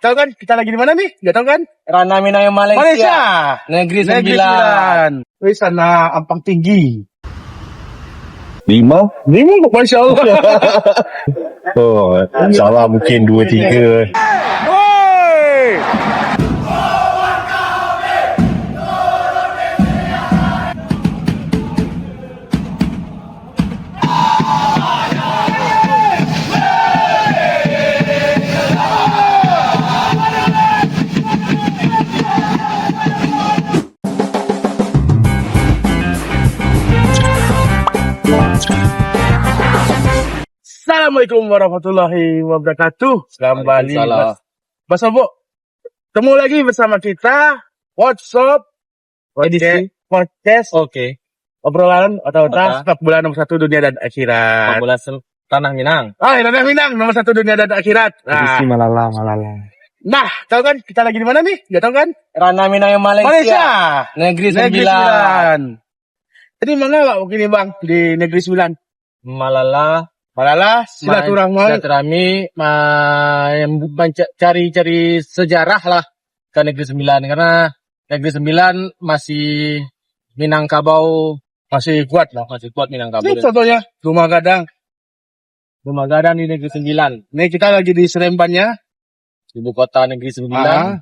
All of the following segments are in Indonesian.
tahu kan kita lagi di mana nih? Gak tahu kan? Ranah Minang Malaysia. Malaysia. Negeri Negeri Sembilan. Wih, sana Ampang Tinggi. 5? Masya Allah. Oh, salah mungkin 2, 3. Woi. Assalamualaikum warahmatullahi wabarakatuh. Kembali Basobo. Ketemu lagi bersama kita WhatsApp podcast. Oke. Obrolan otak-otak sepak bola nomor 1 dunia dan akhirat. Bola Tanah Minang. Tanah Minang nomor 1 dunia dan akhirat. Malala. Nah, tahu kan kita lagi di mana nih? Gak tahu kan? Ranah Minang Malaysia. Negeri Sembilan. Tadi mana Pak mungkin nih Bang di Negeri 9? Malala silaturahmi cari sejarah lah ke Negeri Sembilan, karena Negeri Sembilan masih Minangkabau masih kuat lah. masih kuat Minangkabau. Ini contohnya Rumah Gadang di Negeri Sembilan, Nih kita lagi di Serembannya, ibu kota Negeri Sembilan.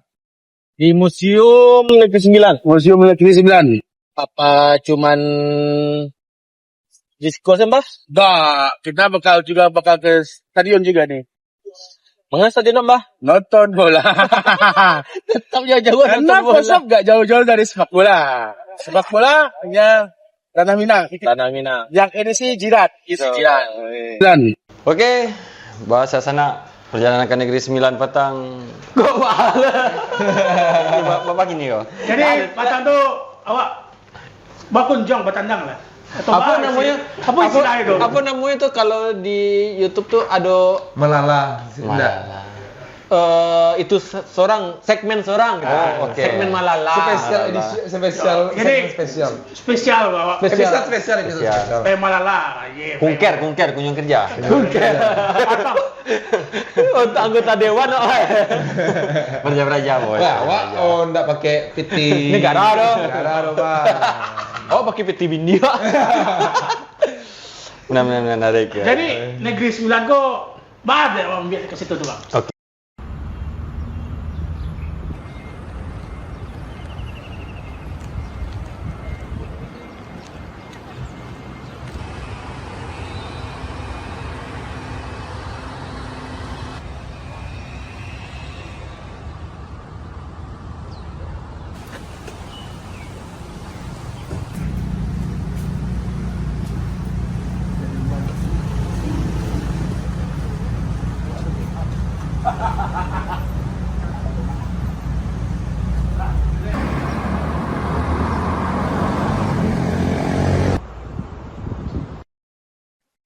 Di Museum Negeri Sembilan. Museum Negeri 9. Apa cuman diskos Mbah? Kita bakal ke stadion juga nih. Mengapa stadion Mbah? Nonton bola. Tetap jauh-jauh nonton Karena bola. WhatsApp gak jauh-jauh dari sepak bola. Sepak bola hanya Ranah Minang. Tanah Minang. Yang ini sih Jirat. Jirat. Dan Oke, bahasa sana perjalanan ke negeri 9 Patang. Kok Bapak gini kok. Jadi Patang tuh awak bakunjong batandang lah. Atau Apa namanya? Apa istilah itu? Apa namanya tuh kalau di YouTube tuh ada Malala. itu segmen seorang gitu. Oke. Segmen Malala. Spesial edisi spesial Jadi spesial. spesial bahwa Spesial itu Spesial. spesial. Malala. Yeah, Kunker, kunjung kerja. Atau Untuk anggota dewan Raja bos. Wah, ndak pakai piti. Negara dong. Negara dong, Pak. Oh, pakai peti bindi pak. Benar-benar menarik ya. jadi negeri 9 kok banget ya orang biasa ke situ tuh Bang.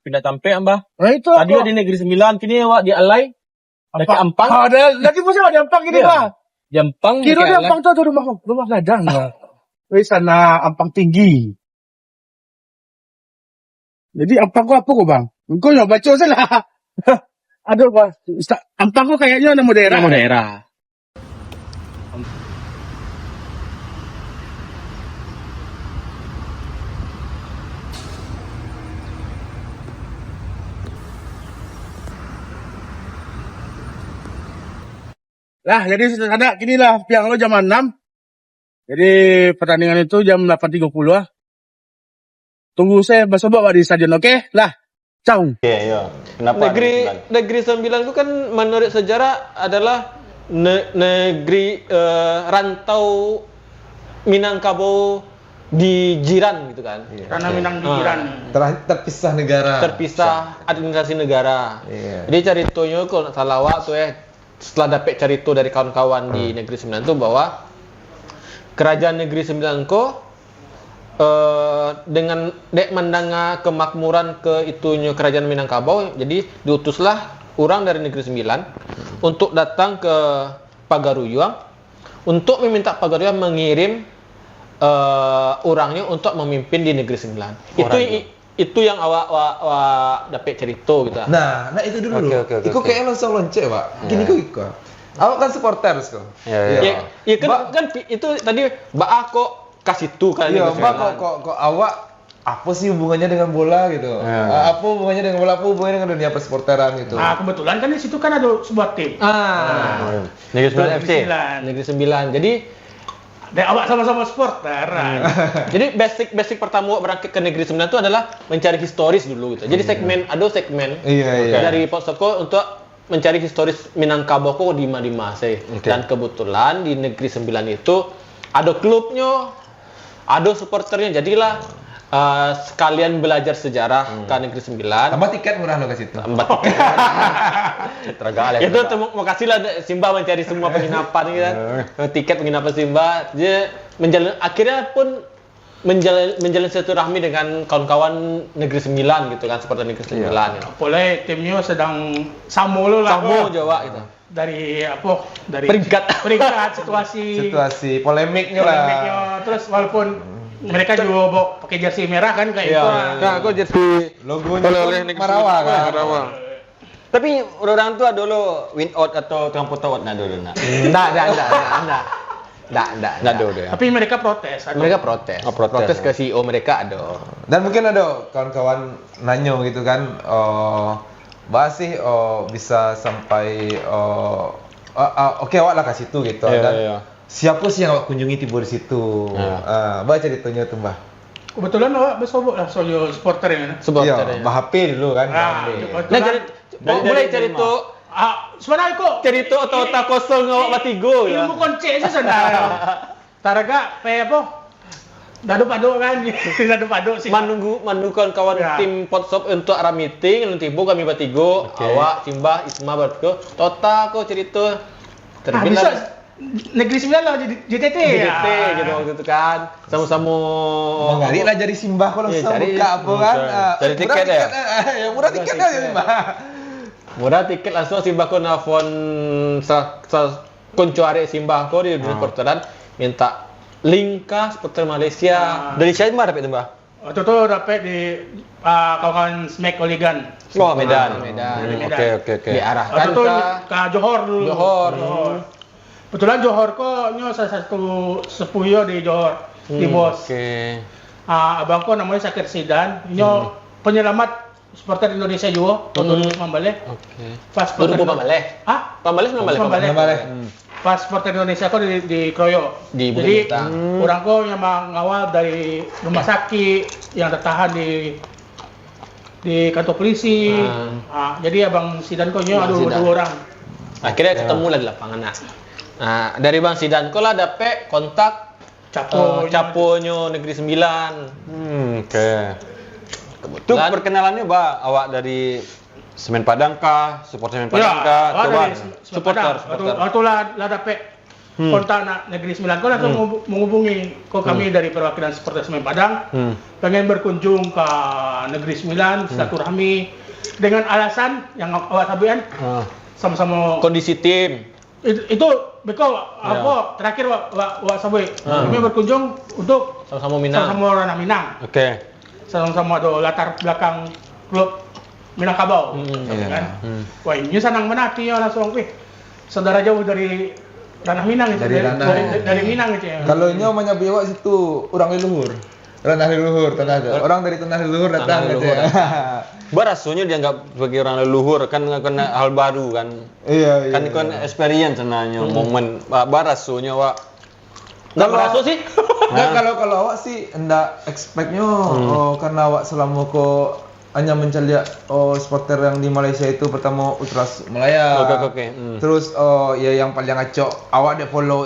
Pindah sampai Mbah. nah itu Tadi di Negeri Sembilan, kini awak di Alai. Dekat Ampang. Ada lagi musim ada Ampang ini, Iya. Pak. Jampang. Kira dekat dia Alai. Ampang tuh ada rumah Gadang. Wih, sana Ampang Tinggi. Jadi Ampang kok apa kok, Bang? Engkau nyoba baca salah. Aduh, Pak. Ampang kok kayaknya nama daerah. Nama daerah. Lah, jadi ada gini lah, piang lo jam 6. Jadi pertandingan itu jam 8.30 lah. Tunggu saya Basobo di stadion, oke? Lah, ciao. Oke, ya. Kenapa? Negeri Sembilan itu kan menurut sejarah adalah negeri rantau Minangkabau di jiran gitu kan. Karena Minang di jiran. Terpisah negara. Terpisah administrasi negara. Iya. Jadi ceritanya kalau nggak salah waktu setelah dapat cerita dari kawan-kawan di Negeri Sembilan itu bahwa kerajaan Negeri Sembilan dengan dek mendanga kemakmuran ke itunya kerajaan Minangkabau, jadi diutuslah orang dari Negeri Sembilan untuk datang ke Pagaruyuang untuk meminta Pagaruyuang mengirim orangnya untuk memimpin di Negeri Sembilan. Itu yang awak dapat cerita gitu. Nah itu dulu. Oke. Iko kayak langsung lonce, Pak. Gini kok iko. Awak kan supporter kok. Ya kan itu tadi Mbak kok kasih tuh kan. Iya, Negeri Mbak Sembilan. kok awak apa sih hubungannya dengan bola gitu? Apa hubungannya dengan bola? Apa hubungannya dengan dunia persporteran gitu? Nah, kebetulan kan di situ kan ada sebuah tim. Negeri Sembilan FC. Negeri Sembilan. Jadi Dan awak sama-sama supporter. Jadi basic pertama awak berangkat ke Negeri Sembilan itu adalah mencari historis dulu gitu. Jadi ada segmen Iya. dari Potsoko untuk mencari historis Minangkabau kok di mana sih. Dan kebetulan di Negeri Sembilan itu ada klubnya, ada supporternya. Jadilah sekalian belajar sejarah ke Negeri Sembilan. Tambah tiket murah lo ke situ. Tergalak. Itu mau kasih lah Simba mencari semua penginapan gitu kan. Tiket penginapan Simba. Dia akhirnya pun menjalin silaturahmi dengan kawan-kawan Negeri Sembilan gitu kan, seperti Negeri Sembilan. Gitu. Boleh timnya sedang samo lo lah. Kamu Jawa gitu. Dari apa? Dari Peringkat. Situasi polemiknya lah. polemiknya. Terus walaupun mereka juga bawa pakai jersey merah kan kayak itu. Nah, aku jersey Logonya pun Marawa kan. Tapi orang tua dulu win out atau campur tawat nah dulu nak. Enggak. Nggak dulu ya. Tapi mereka protes. Mereka protes. Protes ke CEO mereka ada. Dan mungkin ada kawan-kawan nanyo gitu kan, bahas sih bisa sampai oke awak lah ke situ gitu. Dan siapa sih yang awak kunjungi tiba di situ? Mbak ceritanya tuh Mbak. Kebetulan awak bersobok lah soal supporter yang Iya, Mbak HP dulu kan. Nah, mulai cerita sebenarnya kok cerita otak kosong awak batigo ya. ilmu konce sih sebenarnya. Taraga kayak apa? Dadu padu kan, dadu padu sih. Menunggu kawan tim Potsop untuk arah meeting, nanti tiba kami batigo, awak, Simbah, Isma batigo, Tota kok cerita Bisa Negeri Sembilan lah JTT JT gitu waktu itu kan, sama-sama Menggali lah jadi simbah kalau Iya, langsung cari- buka apa kan. Cari tiket ya? Ya murah tiket aja simbah. murah tiket langsung Simbah ko nelfon sa konco arek Simbah ko di dunia perturan minta link kah supporter Malaysia. Dari siapa dapat itu, Mbak? Waktu itu dapat di kawan-kawan Smack Oligan. Oh, Medan. Medan. Oke. Diarahkan Waktu itu ke ke Johor dulu. Johor. Kebetulan Johor kok nyo salah satu sepuh di Johor di Bos. Oke. Abang ko namanya Sakir Sidan. Nyo penyelamat supporter Indonesia juga waktu dulu Mambaleh. Oke. Pas Baru Pambaleh. Hah? Pambaleh Mambaleh. Pas supporter Indonesia kok di Kroyo. Di Jadi Bukit Bintang. orang kok yang mengawal dari rumah sakit yang tertahan di kantor polisi. Jadi abang Sidan kok nyo aduh Sidan. dua orang. Akhirnya ketemu lah di lapangan. Nah, dari Bang Sidan ko lah dapet kontak Caponyo Negeri Sembilan. Oke. Itu Kebetulan perkenalannya, Mbak, awak dari Semen Padang kah? Supporter Semen Padang kah? Coba. supporter. Waktu lah dapet kontak Negeri Sembilan kok langsung menghubungi kok kami dari perwakilan supporter Semen Padang pengen berkunjung ke Negeri Sembilan silaturahmi dengan alasan yang awak sabian sama-sama kondisi tim. itu beko apa terakhir wak sabi kami berkunjung untuk Sama-sama Minang. sama-sama ranah Minang Oke. sama-sama ada latar belakang klub Minangkabau kan wah ini senang menati ya langsung saudara jauh dari ranah Minang itu dari Minang itu ya. Kalau nyo menyabi awak situ orang leluhur. Ranah leluhur tanah. Orang dari tanah leluhur datang gitu ya. Barasunya dianggap sebagai orang leluhur kan hal baru kan. Iya. Kan experience nanya momen barasunya Wak. Nggak merasa sih? Nggak, kalau awak sih enggak expect-nya karena awak selama kok hanya mencari supporter yang di Malaysia itu pertama Ultras Malaya. Oke. Terus ya yang paling ngaco awak dia follow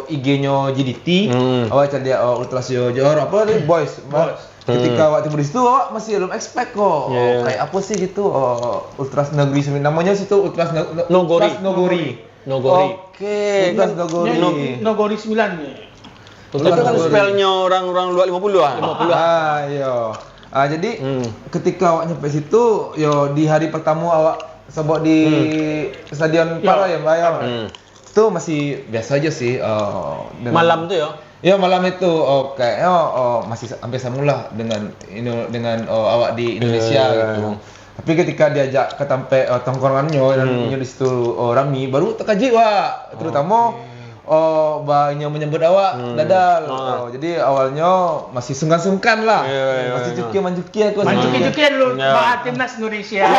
IG-nya GDT. Awak cari dia Ultras Johor apa tadi Boys. Ketika awak tiba di situ awak masih belum expect kok. Kayak apa sih gitu Ultras Negeri Sembilan namanya situ Ultras Nogori. Oke. Ultras Nogori. Nogori 9 nih. Itu kan spellnya orang-orang luar 50 ah. 50. Iya. Jadi ketika awak nyampe situ, yo di hari pertama awak sebok di Stadion Para ya, Mbak ya. Itu masih biasa aja sih. Malam tuh ya? Ya malam itu kayaknya masih sampai samula dengan awak di Indonesia gitu. Tapi ketika diajak ke tempat tongkrongannya dan punya di situ rami, baru terkaji wak, terutama banyak menyebut awak dadal. Jadi awalnya masih sungkan-sungkan lah, masih cuki aku. Mancuki dulu bahas timnas Indonesia.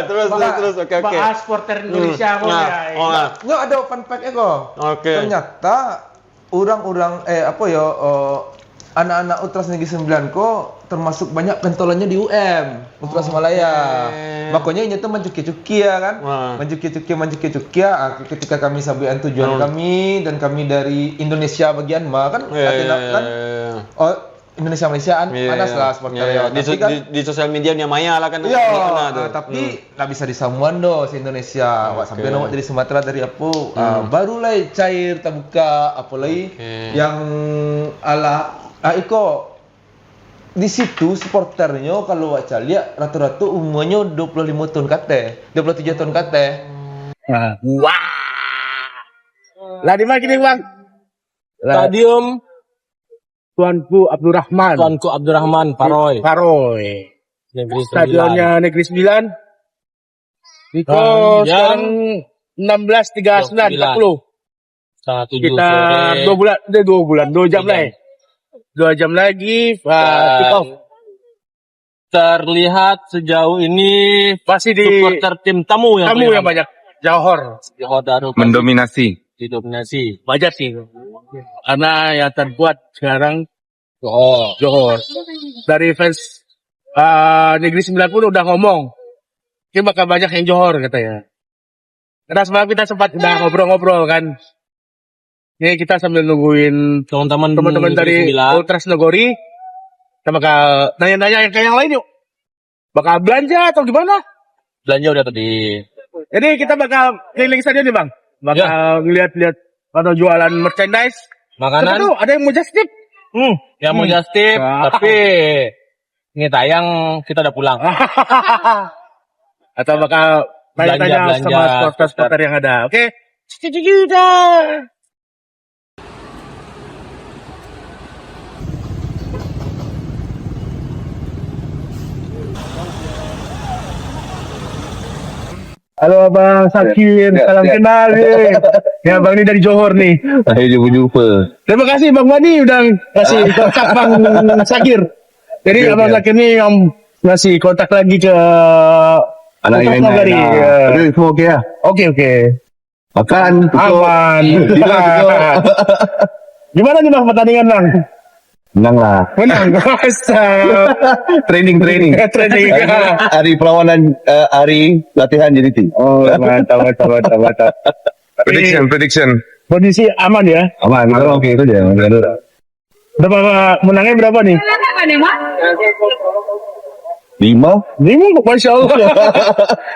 terus oke. Bahas supporter Indonesia Nggak ada fun fact-nya kok. Ternyata orang-orang anak-anak Ultras Negeri 9 kok termasuk banyak pentolannya di UM Ultras Malaya. Makanya ini tuh mencuki-cuki ya kan. Mencuki-cuki ya. Ketika kami sampaikan tujuan kami dan kami dari Indonesia bagian kan Indonesia Malaysiaan panas lah supporternya. Di sosial media Maya lah kan. Tapi nggak bisa disamuan do se Indonesia. Sampai nomor dari Sumatera dari apa? Barulah cair terbuka apalagi yang ala Iko di situ supporternya kalau baca lihat rata-rata umurnya 25 tahun kate, 27 tahun kate. Wah. Lah di mana kini Bang? Stadium Tuanku Abdurrahman Paroy. Negeri 9. Stadionnya Negeri 9. Iko sekarang 16.39 40. Kita 2 jam lah. 2 jam lagi kick off. Terlihat sejauh ini Pasti di supporter tim tamu yang banyak. Johor Mendominasi. didominasi. banyak sih. Karena yang terkuat sekarang Johor. Dari fans Negeri 9 pun udah ngomong. Ini bakal banyak yang Johor katanya. Karena semalam kita sempat udah ngobrol-ngobrol kan. Ini kita sambil nungguin teman-teman dari Ultras Nagori. Kita bakal nanya-nanya yang kayak yang lain yuk. Bakal belanja atau gimana? Belanja udah tadi. Jadi kita bakal keliling stadion nih Bang. Bakal ngeliat-liat atau jualan merchandise. Makanan. Tuh, ada yang mau just tip. Yang mau just tip, tapi ini tayang kita udah pulang. Atau bakal tanya-tanya Belanja. sama supporter-supporter yang ada. Oke. Udah. Halo Abang Sakir, salam kenal nih. Ya Bang ini dari Johor nih. Akhirnya jumpa. Terima kasih Bang Mani udah kasih kontak Bang Sakir. Jadi Abang Sakir nih yang ngasih kontak lagi ke Anak Ultras yang Nagari. Tapi semua okey lah. Oke. Makan, tutup. Aman. Gimana nih Bang pertandingan Bang? Menang lah. Menang. Training. Training. Hari perlawanan, hari latihan JDT. Oh, mantap. Prediction. Kondisi aman ya? Aman, kalau okey itu je. Berapa menangnya berapa nih? 5. Masya Allah.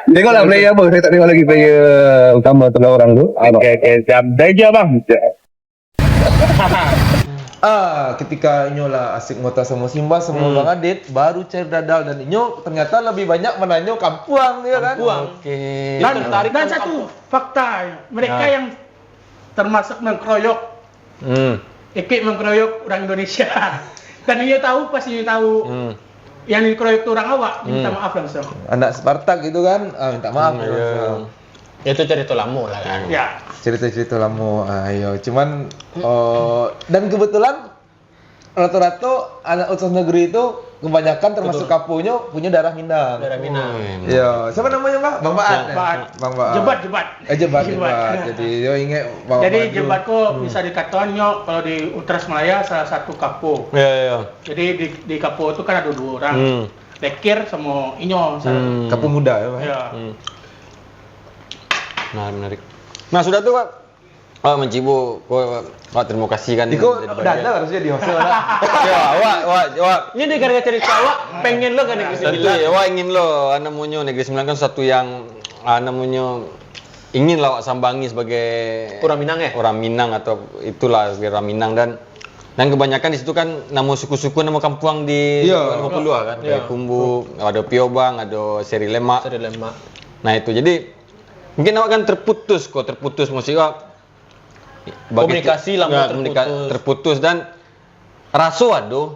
Tengoklah player apa. Saya tak tengok lagi player utama 3 orang tu. Oke. Jam aja Bang. Ketika Inyolah asik ngota sama Simba sama Bang Adit, baru cair dadal dan Inyo ternyata lebih banyak menanyo kampuang ya kan? Dan satu fakta, mereka yang termasuk mengkeroyok, ikut mengkeroyok orang Indonesia. Dan Inyo tahu, pasti Inyo tahu, yang dikeroyok itu orang awak, minta maaf langsung. Anak Spartak gitu kan, minta maaf langsung. Itu cerita lama lah kan. Ya. Cerita-cerita lama, ayo. Cuman dan kebetulan rata-rata anak Ultras Negeri itu kebanyakan termasuk kapunya punya darah Minang. Iya, siapa namanya Mbak? Bang Baat. Bang Baat. Jebat. Jebat. Jadi yo ingat bawa Jadi baju. jebat kok bisa dikatakan Nyo kalau di Ultras Malaya salah satu kapo. Iya. Jadi di kapo itu kan ada 2 orang. Dekir sama Inyo. Kapu muda ya, Pak. Ya. Nah, menarik. Nah, sudah tuh, Pak. Mencibu, Pak, terima kasih kan. Iko jadi udah bagian. ada harusnya di hostel lah. Ya, awak. Ini gara-gara cerita awak pengen lo kan Negeri Tentu 9. ya, awak ingin lo, namanya Negeri 9 kan satu yang namanya ingin lah awak sambangi sebagai Orang Minang ya? Orang Minang atau itulah sebagai orang Minang dan kebanyakan di situ kan nama suku-suku nama kampuang di Papua kan. Kayak Kumbu, ada Piobang, ada Seri Lemak. Nah, itu jadi mungkin awak kan terputus maksudnya Komunikasi lama terputus dan raso aduh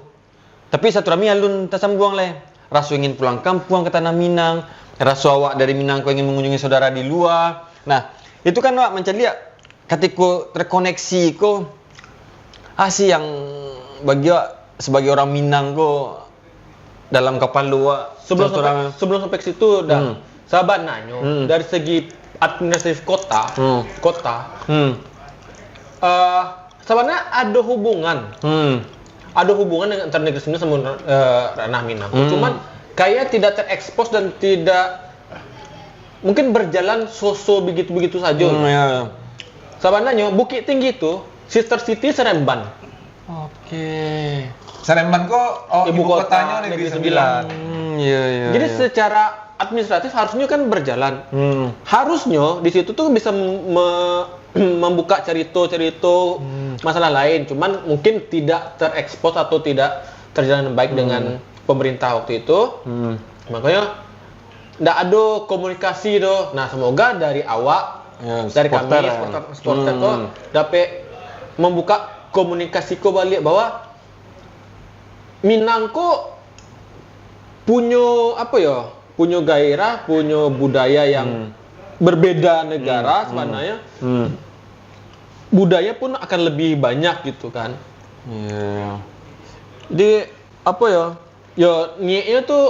tapi satu rami alun tersambung leh rasa ingin pulang kampung ke tanah Minang, rasa awak dari Minang kau ingin mengunjungi saudara di luar. Nah, itu kan awak mencari lihat ketika terkoneksi kau sih yang bagi awak sebagai orang Minang kau dalam kapal luar Sebelum sampai ke situ dan sahabat nanyo dari segi administratif kota, sebenarnya ada hubungan dengan antara Negeri Sembilan sama ranah Minang. Cuman kayak tidak terekspos dan tidak mungkin berjalan begitu saja. Sebenarnya Bukit Tinggi itu sister city Seremban. Oke. Seremban kok ibu kotanya Negeri Sembilan. Iya. Jadi secara administratif harusnya kan berjalan. Harusnya di situ tuh bisa membuka cerita-cerita masalah lain. Cuman mungkin tidak terekspos atau tidak terjalan baik dengan pemerintah waktu itu. Makanya nggak ada komunikasi tuh. Nah semoga dari awak, dari kami supporter tuh dapat membuka komunikasi balik bahwa Minang kok punya punya gairah, punya budaya yang berbeda negara sebenarnya. Budaya pun akan lebih banyak gitu kan. Jadi niatnya tuh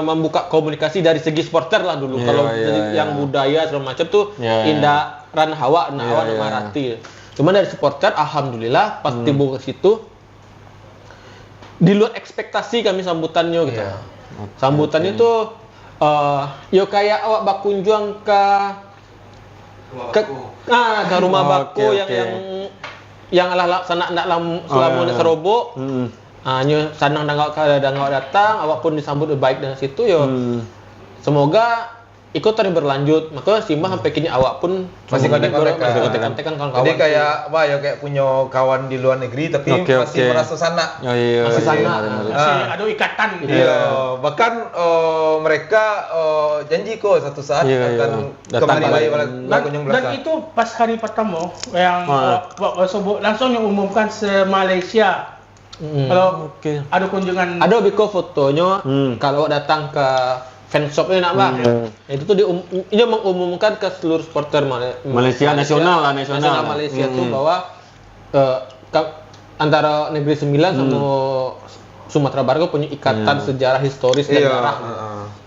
membuka komunikasi dari segi supporter lah dulu. Kalau yang budaya segala macam tuh indah ranah awak marati. Cuma dari supporter alhamdulillah pas tiba ke situ di luar ekspektasi kami sambutannya gitu. Sambutannya tuh kayak awak bakunjung ke rumah baku yang ala sana ndak selama di Serobo. Nyo sanang dangau datang, awak pun disambut baik dengan situ semoga ikut terus berlanjut. Maka Simbah sampai kini awak pun masih kontak-kontakan kawan-kawan. Jadi kayak kayak punya kawan di luar negeri tapi masih merasa sana. Masih sana. Masih ada ikatan gitu. Iya, bahkan mereka janji kok satu saat akan kembali berkunjung dan itu pas hari pertama yang langsung diumumkan se-Malaysia. Kalau ada kunjungan, ada biko fotonya kalau datang ke fanshop ini nak itu tuh dia mengumumkan ke seluruh supporter Malaysia nasional Malaysia tuh bahwa antara Negeri Sembilan sama Sumatera Barat punya ikatan sejarah historis dan darah.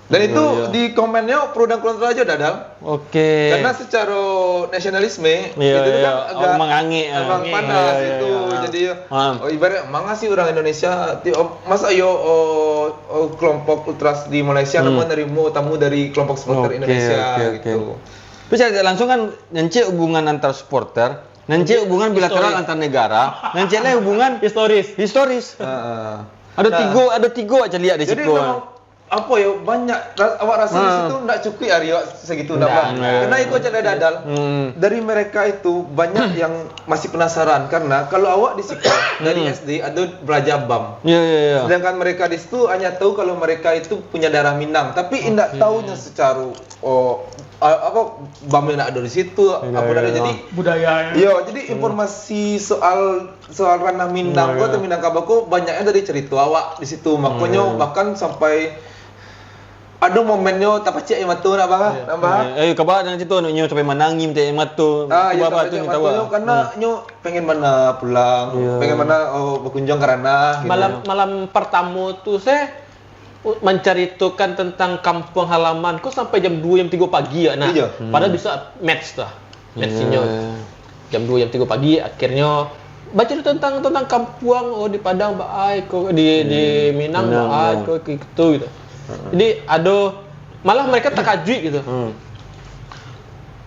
Dan itu di komennya pro dan kontra aja Dadang. Oke. Karena secara nasionalisme itu kan agak emang panas itu. Jadi ibarat mangga sih orang Indonesia masa kelompok ultras di Malaysia menerima tamu dari kelompok supporter Indonesia gitu. Terus langsung kan nanti hubungan antar supporter, nanti hubungan bilateral antar negara, nanti hubungan historis. Ada tiga aja lihat di situ. Jadi banyak awak rasa di situ enggak cukup Aryo segitu karena itu aja dadal. Dari mereka itu banyak yang masih penasaran karena kalau awak di situ dari SD ada belajar BAM. Sedangkan mereka di situ hanya tahu kalau mereka itu punya darah Minang, tapi tidak tahunya secara BAM yang ada di situ jadi budaya. Jadi informasi soal ranah Minang atau Minangkabau banyaknya dari cerita awak di situ. Makanya bahkan sampai ada momennya tak pacik yang matu nak bang. Kabar dengan situ nyo sampai menangim teh matu. Bapa tu ni tahu. Karena nyo pengen mana pulang, pengen mana berkunjung karena malam pertama tu saya menceritakan tentang kampung halamanku sampai jam 2 jam 3 pagi ya. Nah, padahal bisa match lah. Matchnya jam 2 jam 3 pagi akhirnya baca tentang kampung di Padang baik di Minang baik gitu. Jadi malah mereka terkejut gitu.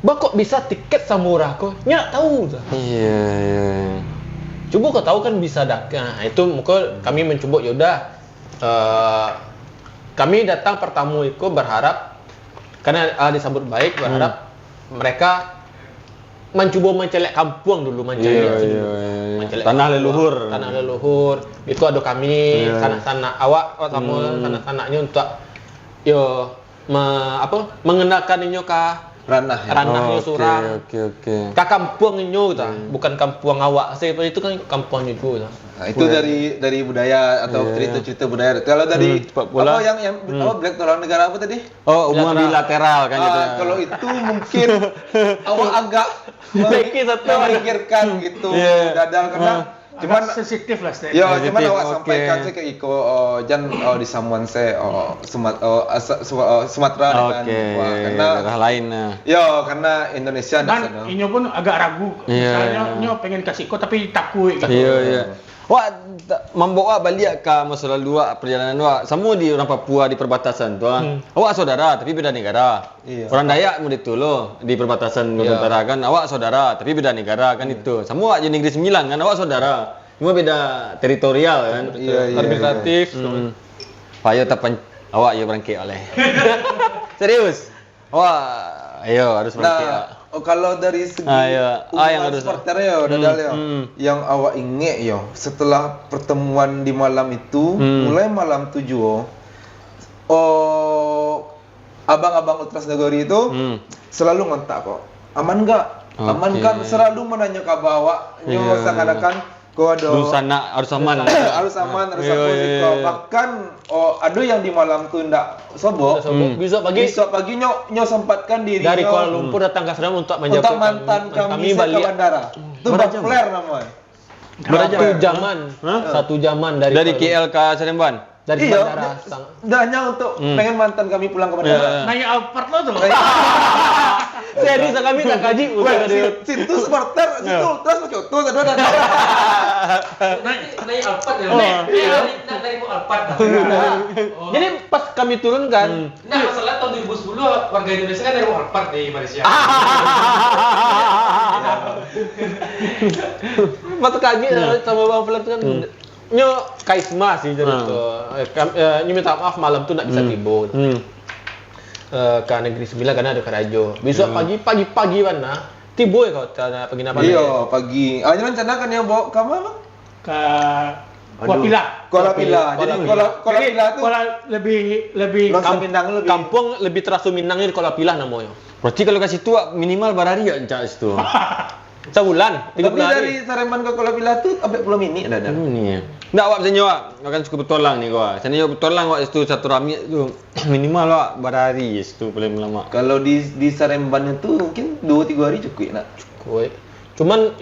Kok bisa tiket samurah kok? Nyak tahu tuh. Coba kau tahu kan bisa dah. Nah, itu muka kami mencoba kami datang pertama itu berharap karena disambut baik berharap mereka mencoba mencelek kampung dulu mencelek tanah leluhur itu ada kami tanah-tanah awak sama tanah-tanahnya untuk mengenalkan inyo ke ranahnya surang. Oke. Ka kampung nyo ta, bukan kampung awak. Saya itu kan kampung nyo ta. Nah, itu dari budaya atau cerita-cerita budaya. Kalau dari bola. apa yang apa black tolong negara apa tadi? Oh, hubungan bilateral kan gitu. Kalau itu mungkin awak agak memikirkan gitu dadal karena cuman sensitif lah Stan. ya cuman awak oke. sampaikan saya ke Iko di Samuan saya Sumatera dengan wah, karena daerah lain. ya karena Indonesia Dan inyo pun agak ragu. Misalnya inyo pengen kasih kok tapi takut gitu. Iya. Wah, membawa balik ke masa lalu perjalanan wak. Semua di orang Papua di perbatasan tu. Awak saudara tapi beda negara. Orang Dayak mau itu loh di perbatasan Nusantara kan. Awak saudara tapi beda negara kan itu. Semua je Negeri Sembilan kan awak saudara. Cuma beda teritorial kan. Administratif. Payo tapan awak yo berangkit oleh. Serius. Wah, ayo harus berangkit. Kalau dari segi yang hubungan harus supporter ya, dadal ya, yang awak ingat ya, setelah pertemuan di malam itu, mulai malam 7, abang-abang Ultras Nagori itu selalu ngontak kok, aman nggak? Aman kan? Selalu menanya kabar awak, seakan-akan kau ada harus aman. harus aman, harus apa bahkan ada yang di malam tu ndak sobok. Besok pagi nyo sempatkan diri dari Kuala Lumpur datang ke Seram untuk menjemput mantan kami ke bandara. Itu flare namanya. Satu jaman Dari KL ke Seremban. dari bandara. Hanya untuk pengen mantan kami pulang ke bandara. Naik Alphard lo tuh. Serius kami tak kaji Situ supporter, situ Ultras Coto kedua dan Naik Alphard ya. Dari Alphard. Jadi pas kami turun kan, Nah, masalah tahun 2010 warga Indonesia kan dari Alphard di Malaysia. pas kaji sama Bang Flat kan nyo kaisma sih jadi tuh. Nyo minta maaf malam tuh nak bisa tiba. Ke Negeri Sembilan karena ada Karajo. Besok pagi mana tibo ya kau tanah penginapan. Iya, pagi. Jangan rencana kan yang bawa kamu apa? Ke Kuala Pilah. Kuala Pilah. Jadi Kuala Pilah itu lebih kampung lebih terasa Minangnya di Kuala Pilah namanya. Berarti kalau kasih tu minimal barari ya encak situ. Sebulan, 3 Tapi bulan. dari Sareman ke Kuala Pilah tuh sampai Pulau Mini ada. Ini. Ndak awak bisa nyawa, akan cukup bertolang nih gua. Sana nyawa bertolang awak itu satu rami itu minimal awak barari itu paling lama. Kalau di Sareman itu mungkin 2-3 hari cukup nak. Cukup. Cuman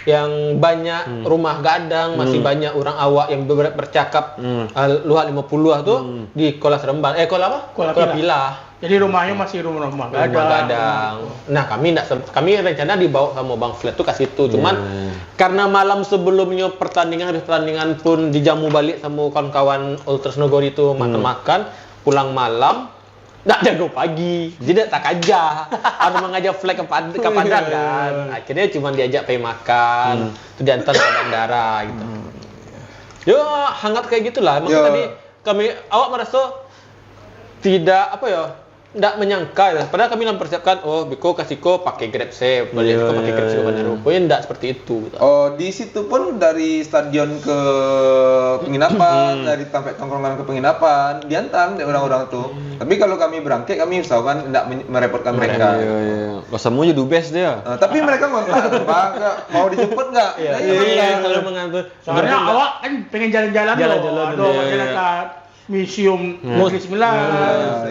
yang banyak rumah gadang, masih banyak orang awak yang bercakap luar 50 tuh di Kuala Seremban. Kuala apa? Kuala Pilah. Jadi rumahnya masih rumah gadang. Nah, kami rencana dibawa sama Bang Flat tuh ke situ. Cuman karena malam sebelumnya pertandingan pun dijamu balik sama kawan-kawan Ultras Nagori itu makan-makan, pulang malam. Nggak jago pagi, jadi tak aja. Harus mengajak Flag ke Padang kan. Akhirnya cuma diajak pergi makan, terus diantar ke bandara gitu. Yo, hangat kayak gitulah. Makanya tadi awak merasa tidak nggak menyangka ya. Padahal kami mempersiapkan, Biko kasihko pakai Grab Safe, Biko pakai Grab Safe bandara. Pokoknya nggak seperti itu. Gitu. Di situ pun dari stadion ke penginapan, dari sampai tongkrongan ke penginapan, diantar dari orang-orang tuh. Tapi kalau kami berangkat, kami usahakan tidak merepotkan mereka. Iya. Semuanya do best dia. Tapi mereka ngontak, Pak, mau dijemput nggak? Iya, selalu mengatur. Soalnya awak kan pengen jalan-jalan Jalan-jalan ke museum Negeri Sembilan.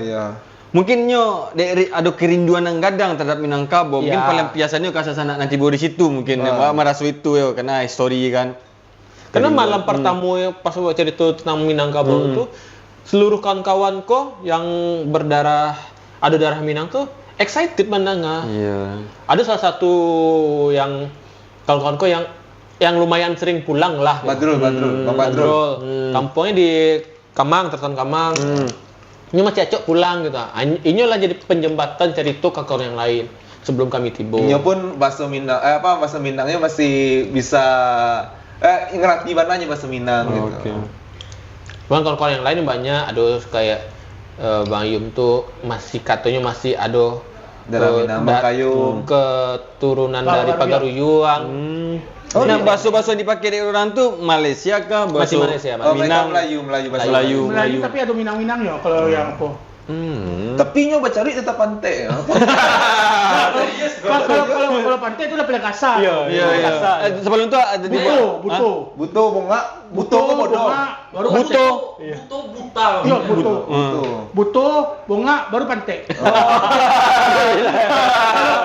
Iya. Mungkin dari ada kerinduan yang gadang terhadap Minangkabau. Mungkin paling biasanya kasih sana nanti bawa di situ mungkin. Merasa itu ya karena history kan. Karena malam pertama pas buat cerita tentang Minangkabau itu seluruh kawan-kawan kok yang ada darah Minang tuh excited mendengar. Iya. Ada salah satu yang kawan-kawan kok yang lumayan sering pulang lah. Badrul. Kampungnya di Kamang, Terton Kamang. Ini masih acok pulang gitu. Ini lah jadi penjembatan cerita ke kawan yang lain sebelum kami tiba. Ini pun bahasa Minangnya masih bisa ngerti bananya bahasa Minang gitu. Bang kawan-kawan yang lain banyak, ada kayak Bang Yum tuh katanya masih ada dalam Minang Bangkayung keturunan dari Pagaruyuang. Nah, bahasa-bahasa yang dipakai dari orang tuh Malaysia kah? Masih Malaysia, Minang Melayu Melayu tapi ada Minang-Minang ya kalau yang apa? Tapi nyoba cari tetap pantai. Kalau pantai itu udah paling kasar. Iya. Sebelum itu ada di Butuh bunga, butuh bodoh. Baru pantai. Iya, butuh bunga baru pantai.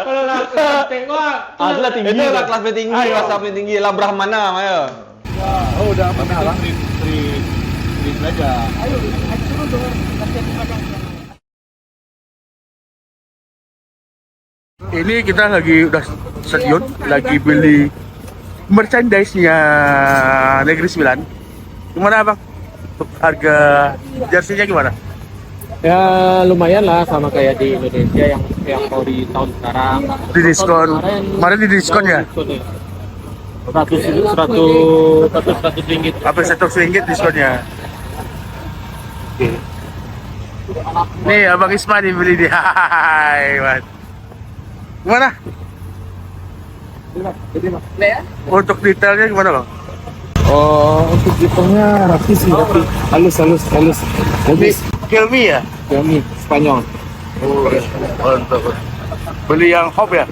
Kalau pantai gua adalah tinggi. Itu lah kelas paling tinggi, kelas paling tinggi lah Brahmana, ayo. Oh, udah pernah lah. Belajar. Ini kita lagi udah stadion, lagi beli merchandise-nya Negeri Sembilan. Gimana Bang? Untuk harga jersey-nya gimana? Ya lumayan lah sama kayak di Indonesia yang mau di tahun sekarang. Di diskon. Kemarin di diskon ya? 100 ringgit. Sampai 100 ringgit diskonnya. Oke. Nih Abang Isma nih beli di Hai, Man. Gimana? Untuk detailnya gimana Bang? Oh, untuk detailnya rapi sih, rapi. Halus. Kelmi ya? Kami Spanyol. Oh, mantap. Beli yang hop ya?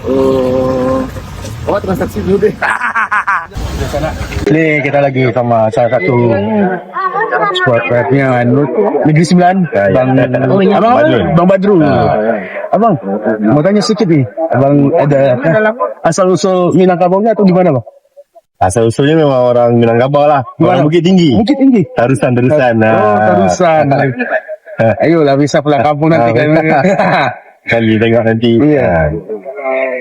Oh, transaksi dulu deh. Nih kita lagi sama salah satu squad rap-nya Negeri Sembilan, Bang Badrul. Abang, mau tanya sedikit nih, Abang ada asal usul Minangkabaunya atau gimana Bang? Asal usulnya memang orang Minangkabau lah, orang Bukit Tinggi. Bukit Tinggi. Tarusan. Tarusan. Ayolah bisa pulang kampung nanti kan. Kali tengok nanti. Iya.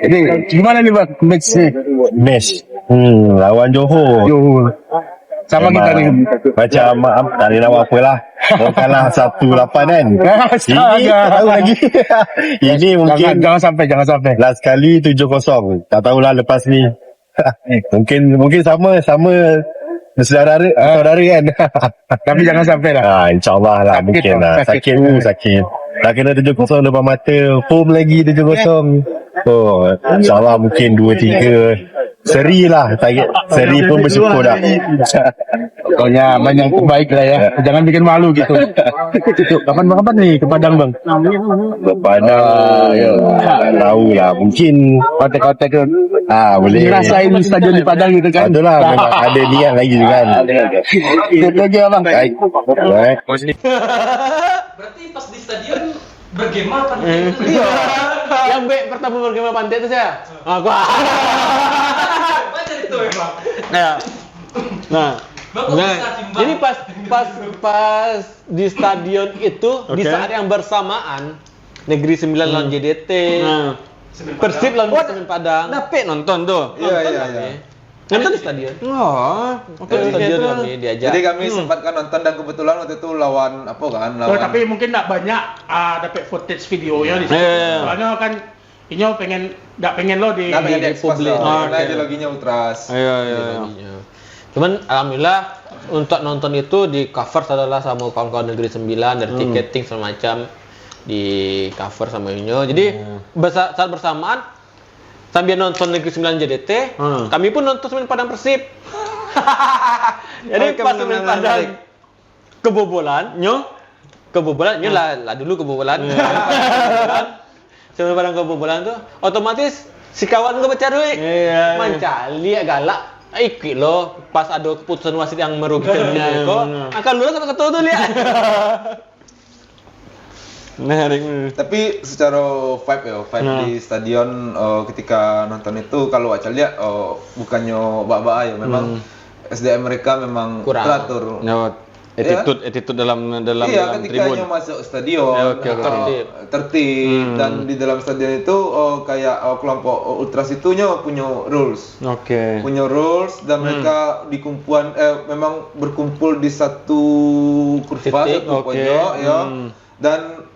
Jadi gimana nih Bang match-nya? Match. Lawan Johor. Sama kita nih. Macam maaf, tak ada nak buat apa lah. Mau kalah 1-8 kan. Ini tak tahu lagi. Ini mungkin jangan sampai. last kali 7-0. Tak tahulah lepas ni. mungkin sama saudara kan. Tapi jangan sampai lah. InsyaAllah lah mungkin lah. Sakit. Dah kena 7-0 depan mata. Home lagi 7-0. Oh, InsyaAllah mungkin 2-3 seri lah. Seri pun bersyukur dah. Pokoknya banyak terbaik lah ya. Jangan bikin malu gitu. Kapan nih ke Padang Bang? Padang tahu lah. Mungkin Kotek-kotek ke boleh ngerasain stadion di Padang gitu kan. Itulah memang ada niat lagi tu kan. Itu lagi Bang. Baik. Berarti pas di stadion bergema kan? Yang pertama bergema pantai itu saya. Gua. Baca itu emang. Nah, Bagus bisa timbang. jadi pas di stadion itu di saat yang bersamaan Negeri Sembilan lawan JDT, Persib lawan Semen Padang. Dapet nonton tuh. Iya. Nonton di stadion. Oke. Stadion kami diajak. Jadi kami sempat kan nonton dan kebetulan waktu itu lawan apa kan? Oh, tapi mungkin tak banyak dapat footage videonya di situ. Soalnya kan ini nggak pengen lo di publik. Nah, Oke. ideologinya ultras. Iya. Cuman alhamdulillah untuk nonton itu di cover adalah sama kawan-kawan Negeri Sembilan dari tiketing semacam di cover sama Inyo. Jadi saat bersamaan sambil nonton Negeri Sembilan JDT, kami pun nonton Semen Padang Persib. Jadi pas Semen Padang kebobolan, Nyo lah dulu kebobolan. Semen Padang kebobolan tuh, otomatis si kawan gue baca duit. Mancali galak. Ikut lo pas ada keputusan wasit yang merugikan dia kok akan lulus apa ketua tuh lihat. Tapi secara vibe di stadion ketika nonton itu kalau Acal lihat bukannya bak-bak ya memang SDM mereka memang kurang teratur. Attitude dalam Iya, tribun. ketika nyom masuk stadion tertib dan di dalam stadion itu kayak kelompok ultras itu punya rules. Punya rules dan mereka di kumpulan memang berkumpul di satu kurva satu pojok ya. Dan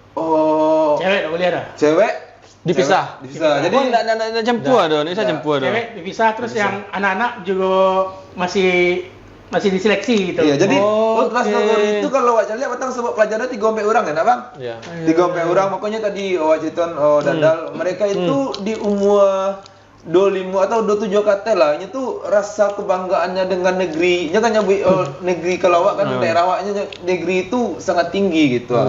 cewek tak boleh ada. Cewek Dipisah. Jadi Enggak campur ada, ini saya campur ada. Cewek dipisah terus yang anak-anak juga masih diseleksi gitu. Iya, jadi ultras Nagori itu kalau Wak lihat batang sebab pelajaran 3 orang ya, nak Bang? Iya. 3 orang, makanya tadi Wak Citon Dadal, mereka itu di umur 25 atau 27 kata lah, nya tuh rasa kebanggaannya dengan negeri. Nya kan negeri kalau awak kan daerah awaknya negeri itu sangat tinggi gitu.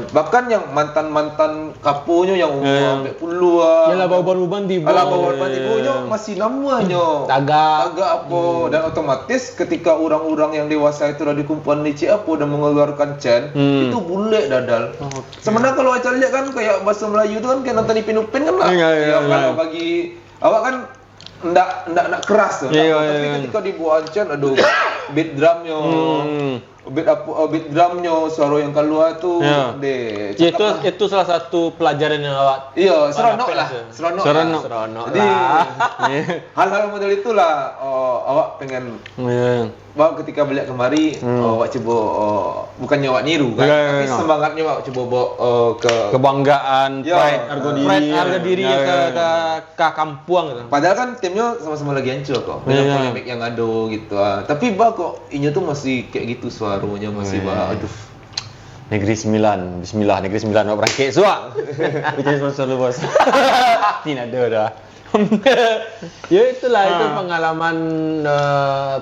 Bahkan yang mantan-mantan kapunya yang umur sampai puluhan. Yalah bau-bauan tiba. Alah bau-bauan tiba masih namanya. Tagak apa dan otomatis ketika orang-orang yang dewasa itu udah dikumpulkan di Ciapo dan mengeluarkan cen, itu bule dadal. Sebenarnya kalau acara lihat kan kayak bahasa Melayu itu kan kayak nonton Ipin Upin kan lah. Kalau bagi awak kan ndak keras tuh. Tapi ketika dibuat cen, aduh, beat drumnya, beat drumnya, suara yang keluar tuh, deh. Itu salah satu pelajaran yang awak. Iya, seronok lah. Jadi hal-hal model itulah awak pengen. Bahwa ketika balik kemari, awak coba bukannya awak niru kan, tapi semangatnya awak coba bawa ke kebanggaan, pride, harga diri ke kampung gitu. Padahal kan timnya sama-sama lagi hancur kok. Banyak polemik yang ada gitu. Tapi kok inya tuh masih kayak gitu suaranya masih aduh. Negeri 9, bismillah Negeri 9 awak berangkit suak. Bicara sponsor lu bos. Tidak ada dah. Ya itulah itu pengalaman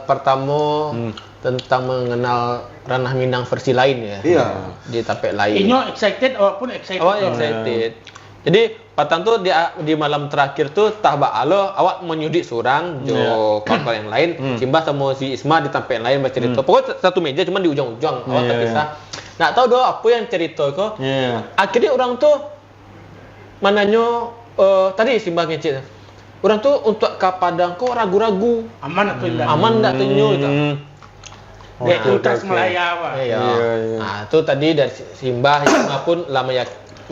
pertama tentang mengenal Ranah Minang versi lain ya. Iya. Di tapek lain. Inyo excited, awak pun excited. Awak excited. Jadi patang tuh di malam terakhir tuh tahba alo awak menyudik surang jo kawan yang lain. Simbah sama si Isma di tapek lain bercerita. Pokoknya satu meja cuman di ujung-ujung awak terpisah. Nak tahu doh apa yang cerita kok. Akhirnya orang tuh mananyo tadi Simbah ngecek. Orang tuh untuk ke Padang kok ragu-ragu. Aman atau tidak? Aman enggak tenyo gitu. Dek Ultras Melaya apa? Iya. Nah, itu tadi dari Simbah yang pun lah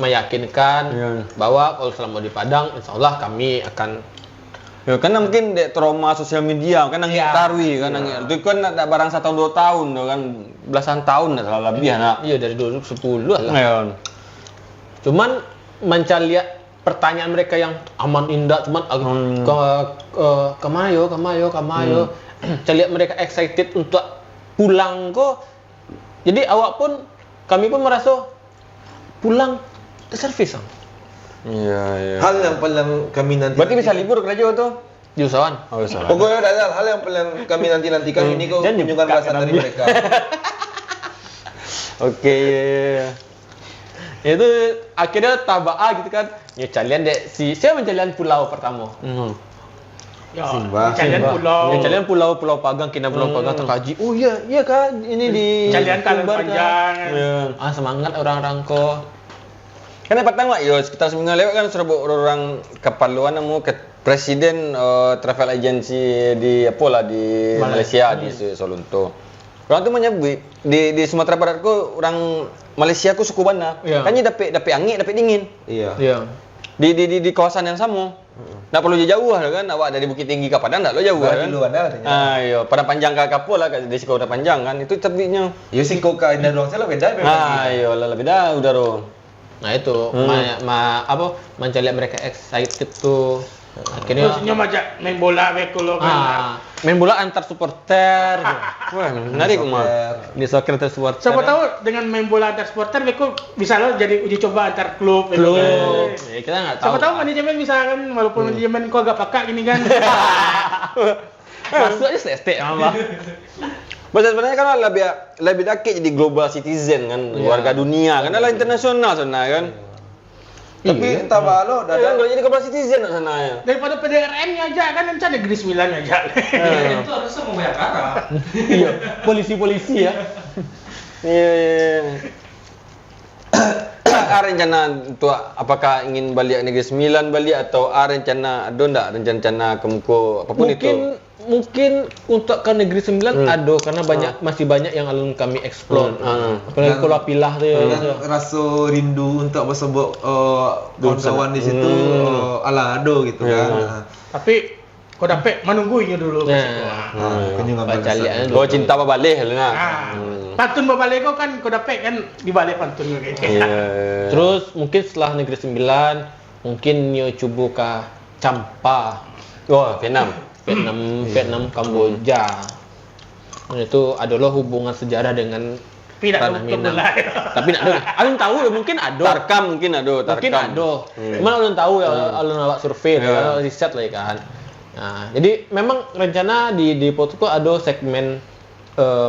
meyakinkan bahwa kalau selama di Padang insyaallah kami akan kan mungkin dek trauma sosial media kan nangis tarwi kan nangis itu kan ada barang 1 tahun 2 tahun kan belasan tahun lah lebih anak. Iya dari 2010 lah. Cuman mencari pertanyaan mereka yang aman indah cuman kamayo cari mereka excited untuk pulang kok. Jadi kami pun merasa pulang ke servis. Iya. Hal yang paling kami nanti. Berarti bisa libur kerja tuh di usahawan. Pokoknya ada hal yang paling kami nantikan ini kok kunjungan balasan dari mereka. Oke. Itu akhirnya tabaa gitu kan. Ya calian siapa mencalian pulau pertama? Ya, Simbah. Calian pulau Pagang, Kina Pulau Pagang terkaji. Oh iya kan ini di Calian Kalang Sumbar, Panjang. Kan? Semangat orang-orang kok. Karena pertama sekitar seminggu lewat kan sudah orang keperluan nemu ke presiden travel agency di Malaysia di Solunto. Orang tu menyebut di Sumatera Barat ku orang Malaysia ku suku Banda. Kan dia dapat angin, dapat dingin. Iya. Di kawasan yang sama. Tak perlu jauh lah kan, awak dari Bukit Tinggi ke Padang tak lo jauh kan. Iya, Padang Panjang ke Kapur lah, di Siko udah panjang kan, itu terbitnya. Ya Siko ke Indah Ruang saya beda. Iya, lah beda udah ro. Nah itu, mencari mereka excited tuh. Akhirnya Terusnya macam main bola bekulo kan. main bola antar supporter. Wah, menarik mah. Di soccer antar supporter. Siapa tahu dengan main bola antar supporter beku bisa lo jadi uji coba antar klub. Ya, kita nggak tahu. Siapa tahu manajemen bisa kan walaupun manajemen kok agak pakak gini kan. Masuk aja ST apa. Sebenarnya kan lebih dekat jadi global citizen kan, warga dunia kan, adalah internasional sana kan. Tapi entah balo Kan kalau jadi global citizen sana ya. Daripada PDRN aja kan rencana Negeri 9 aja. Itu harusnya Membayangkara. Iya, polisi-polisi ya. Iya. Rencana untuk apakah ingin balik Negeri 9 balik atau rencana ada enggak rencana kemuku apapun itu? Mungkin untuk ke Negeri 9 ada karena masih banyak yang alun kami explore. Apalagi kalau pilah tu ya. Rasa rindu untuk bersebut kawan-kawan di situ ala ada gitu kan. Tapi kau dapat menunggunya dulu. Kunjungan balasan. Kau cinta apa balik lah. Pantun babalik kau kan kau dapat kan di balik pantun gitu. Terus mungkin setelah Negeri 9 mungkin nyo coba ke Champa. Vietnam, Kamboja. Itu adalah hubungan sejarah dengan Tidak Ranah untuk Minang. mulai. Tapi nak ada. Alun tahu ya mungkin ada. Tarkam mungkin ada, Mungkin Tarkam. ada. Cuman alun tahu ya, alun awak survei, alun riset lah ya kan. Nah, jadi memang rencana di Potko ada segmen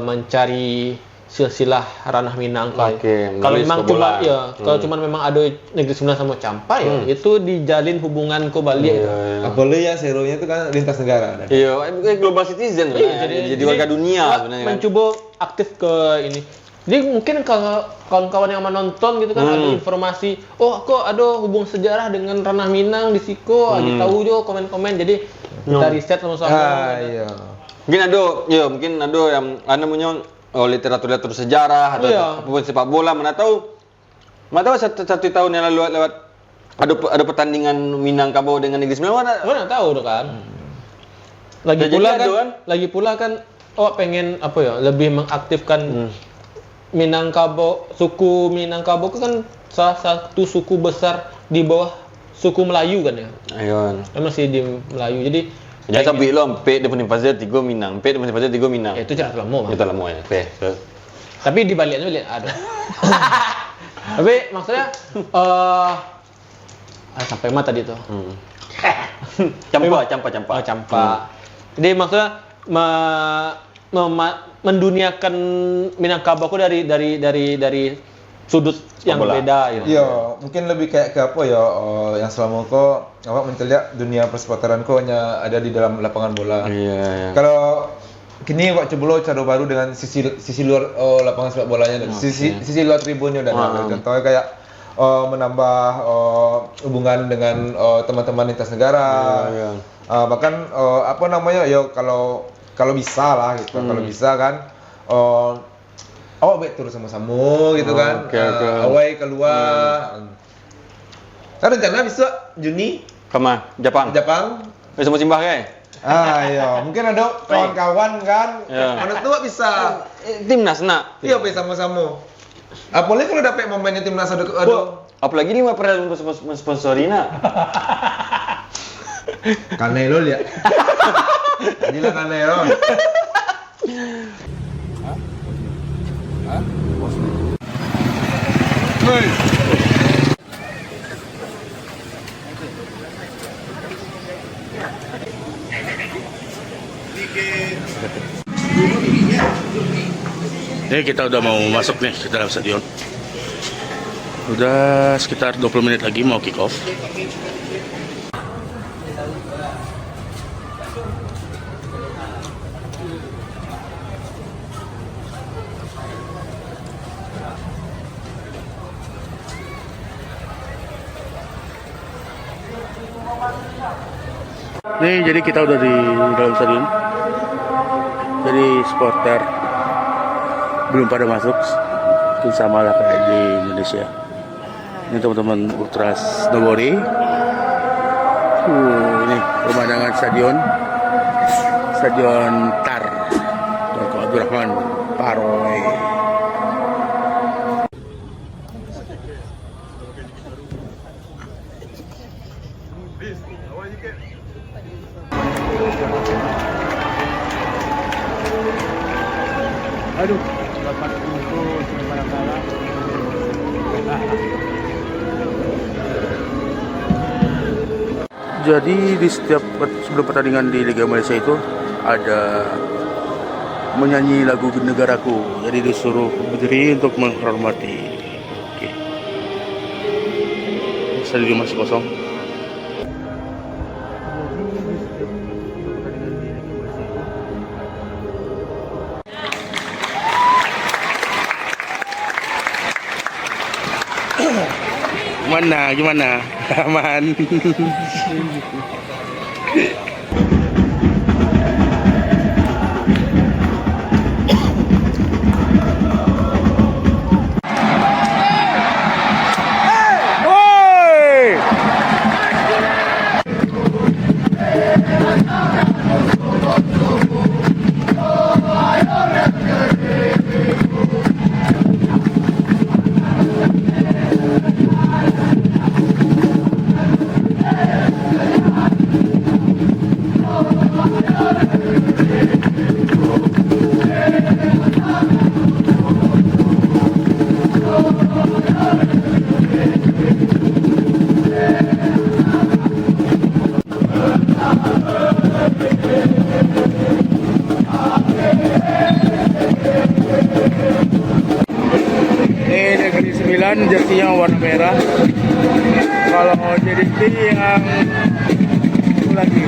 mencari silsilah ranah Minang kan. Oke, Kalau menulis memang Kobolan. cuma ya, kalau cuma memang ada Negeri Sembilan sama Campa ya, itu dijalin hubungan ko Bali itu. Apalagi ya serunya itu kan lintas negara. Iya, global citizen Iya, sebenarnya. Jadi warga dunia sebenarnya kan. mencoba aktif ke ini. Jadi mungkin kalau kawan-kawan yang menonton gitu kan ada informasi, oh kok ada hubung sejarah dengan ranah Minang di Siko, tahu jo komen-komen. Jadi kita riset sama-sama. Iya. Mungkin ada yang namanya literatur sejarah atau apapun sepak bola, mana tahu satu tahun yang lalu lewat ada pertandingan Minangkabau dengan Negeri Sembilan, Mana tahu tuh kan. Lagi pula kan pengen apa ya, lebih mengaktifkan Minangkabau, suku Minangkabau kan salah satu suku besar di bawah suku Melayu kan ya. Ayon. Masih di Melayu. Jadi Jangan sampai lo P depan Pasir 3 Minang, P depan Pasir 3 Minang. itu cerita lama, Bang. Itu lama ya. P. Tapi di baliknya lihat ada. Tapi maksudnya sampai mana tadi tuh? Campa. Jadi maksudnya menduniakan Minangkabau dari sudut yang berbeda gitu. Iya, mungkin lebih kayak ke apa ya, yang selama kok awak menceliak dunia persportaran kok hanya ada di dalam lapangan bola. Iya. Kalau kini awak coba cara baru dengan sisi luar lapangan sepak bolanya, sisi luar tribunnya dan contohnya kayak menambah hubungan dengan teman-teman lintas negara. Bahkan apa namanya ya, kalau bisa lah gitu, kalau bisa kan awak baik turun sama-sama gitu kan. Awak keluar. Kan rencana besok Juni Kemana? Jepang. Semua simbah kan? Iya, mungkin ada kawan-kawan kan. Mana tuh bisa Timnas nak. iya baik sama-sama. Apalagi kalau dapat momennya timnas ada Apalagi ini mah pernah mensponsori nak. Canelo lihat. Jadilah Canelo. Ini kita udah mau masuk nih ke dalam stadion. Udah sekitar 20 menit lagi mau kick off. Nih, jadi kita udah di dalam stadion. Jadi supporter belum pada masuk, mungkin sama lah kayak di Indonesia. Ini teman-teman Ultras Nogori. Ini pemandangan stadion Tar Tuanku Abdurrahman Paroy. Aduh, dapat bungkus kalah. Jadi di setiap sebelum pertandingan di Liga Malaysia itu ada menyanyi lagu negaraku. Jadi disuruh berdiri untuk menghormati. Oke. Stadion masih kosong. Gimana? Aman. merah. Kalau JDT yang itu lagi.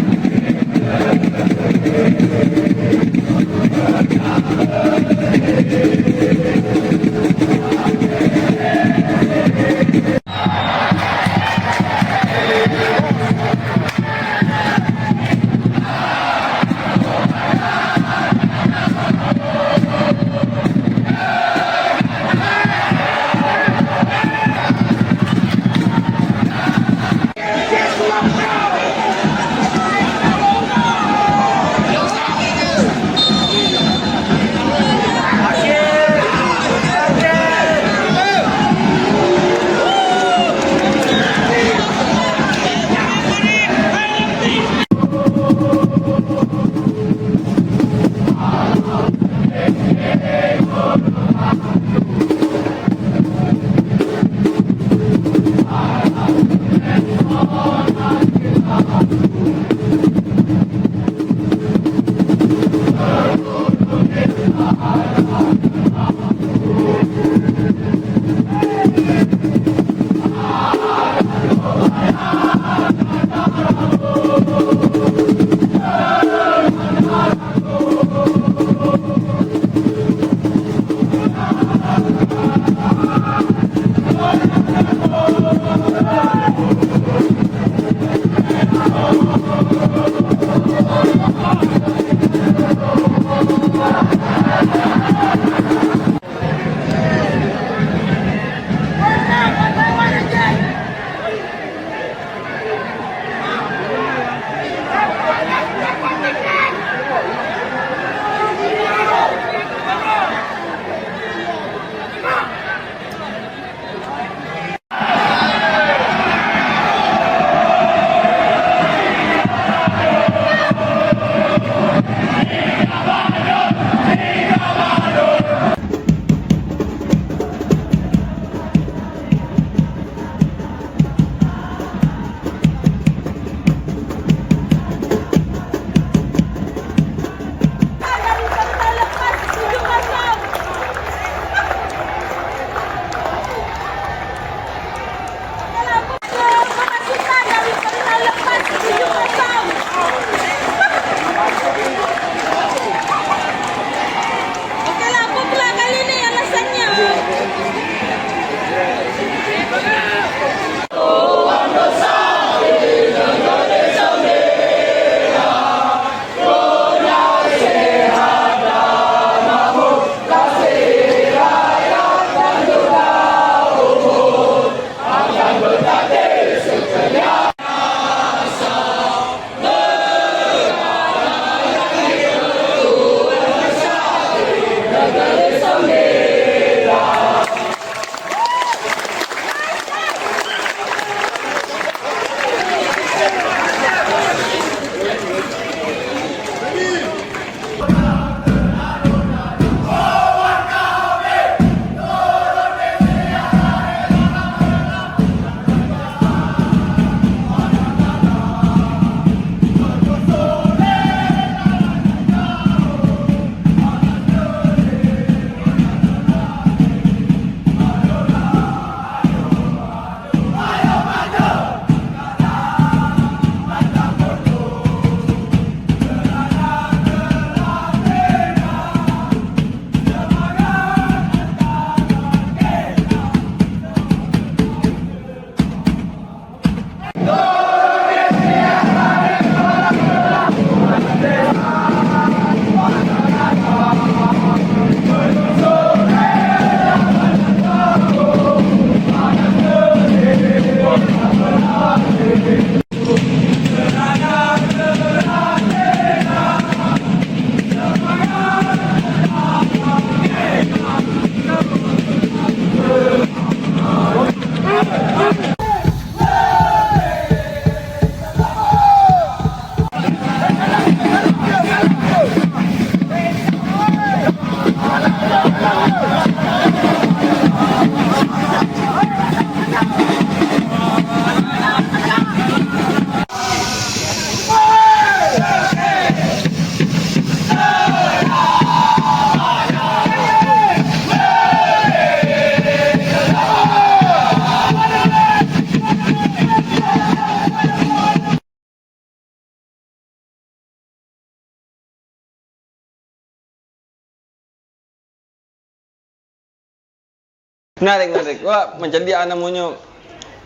Menarik. Wah, menjadi namanya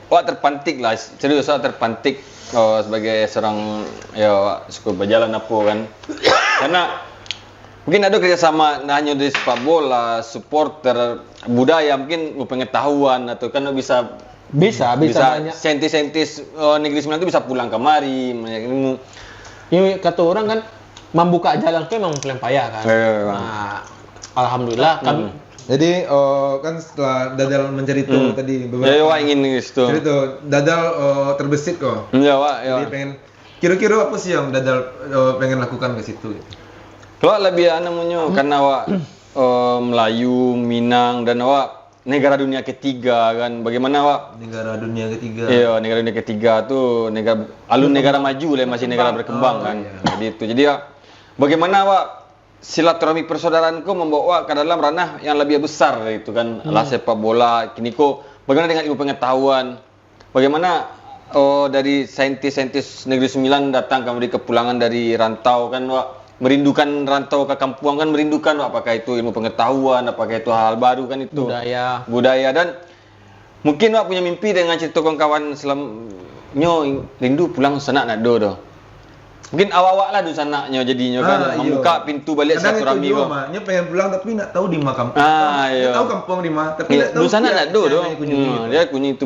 wah terpantik lah, serius terpantik sebagai seorang ya suka berjalan apa kan. Karena mungkin ada kerjasama nah hanya dari sepak bola, supporter, budaya, mungkin pengetahuan atau kan bisa banyak. saintis Negeri Sembilan itu bisa pulang kemari, banyak ilmu. Ini kata orang kan membuka jalan itu memang paling payah kan. Nah, alhamdulillah kami Jadi kan setelah Dadal mencari tahu tadi Ya, wah ingin gitu. Jadi tuh Dadal terbesit kok. Ya, wah, ya. Jadi pengen kira-kira apa sih yang Dadal pengen lakukan ke situ gitu. Kalau lebih namanya karena wak Melayu, Minang dan wak negara dunia ketiga kan. Bagaimana wak? Negara dunia ketiga. Iya, negara dunia ketiga tuh negara maju lah, masih negara berkembang kan. Jadi itu. Jadi ya bagaimana wak silaturahmi persaudaraanku membawa ke dalam ranah yang lebih besar gitu kan. Lah sepak bola kini kok bagaimana dengan ilmu pengetahuan? Bagaimana dari saintis-saintis Negeri Sembilan datang kemudian kepulangan dari rantau kan wak, merindukan rantau ke kampung kan, merindukan wak, apakah itu ilmu pengetahuan, apakah itu hal baru kan itu budaya dan mungkin wak punya mimpi dengan cerita kawan-kawan selamanya rindu pulang sanak nak do. Mungkin awak-awak lah di sananya jadinya kan membuka pintu balik silaturahmi kok. Nya pengen pulang tapi nak tahu di mana kampung. Iya. Tahu kampung di mana tapi nak tahu di sana nak do. Dia kunjungi itu